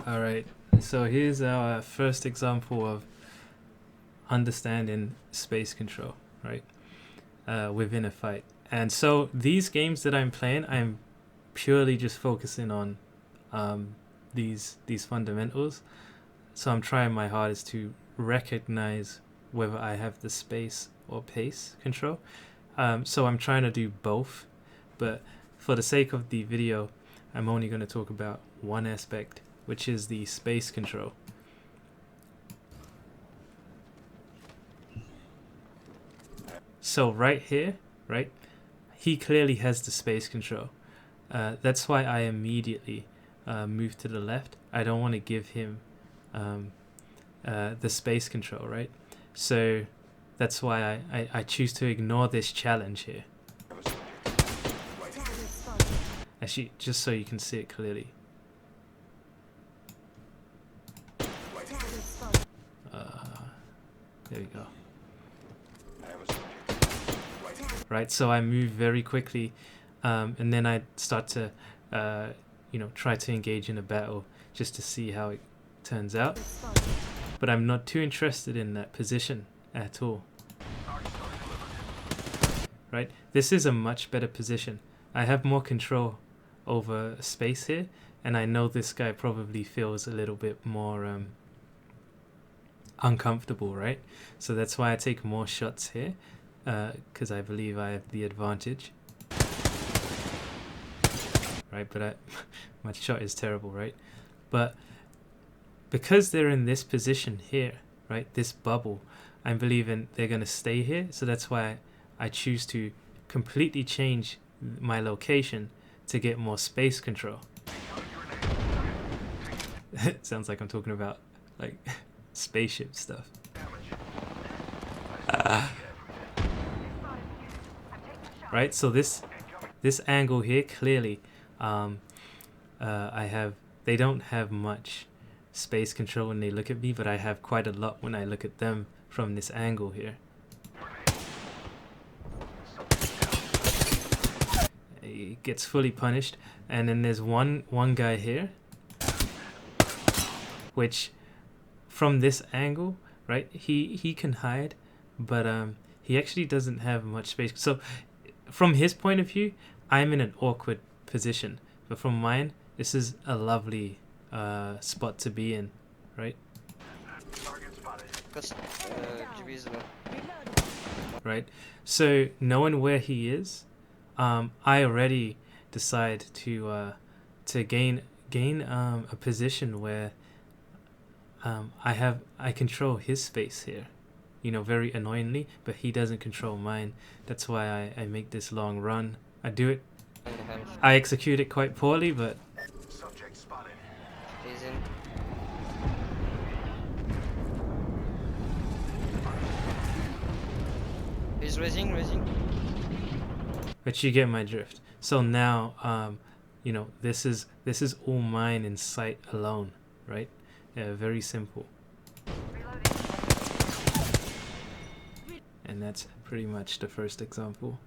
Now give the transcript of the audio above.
Alright, so here's our first example of understanding space control, right? Within a fight. And so these games that I'm playing, I'm purely just focusing on these fundamentals. So I'm trying my hardest to recognize whether I have the space or pace control. So I'm trying to do both, but for the sake of the video, I'm only going to talk about one aspect, which is the space control. So right here, right, he clearly has the space control. That's why I immediately move to the left. I don't want to give him the space control, right? So that's why I choose to ignore this challenge here. Actually, just so you can see it clearly. There we go. Right, so I move very quickly, and then I start to, try to engage in a battle just to see how it turns out. But I'm not too interested in that position at all. Right, this is a much better position. I have more control over space here, and I know this guy probably feels a little bit more uncomfortable, right? So that's why I take more shots here, because I believe I have the advantage. Right, but my shot is terrible, right? But because they're in this position here, right, this bubble, I'm believing they're going to stay here. So that's why I choose to completely change my location to get more space control. It sounds like I'm talking about like spaceship stuff. Right, so this angle here clearly, they don't have much space control when they look at me, but I have quite a lot when I look at them from this angle here. He gets fully punished, and then there's one guy here, which from this angle, right, he can hide, but he actually doesn't have much space. So from his point of view, I'm in an awkward position, but from mine, this is a lovely spot to be in, right? Right, so knowing where he is, I already decide to gain a position where I control his space here, very annoyingly, but he doesn't control mine. That's why I make this long run. I execute it quite poorly, but he's raising. But you get my drift. So now, this is all mine in sight alone, right? Yeah, very simple. And that's pretty much the first example.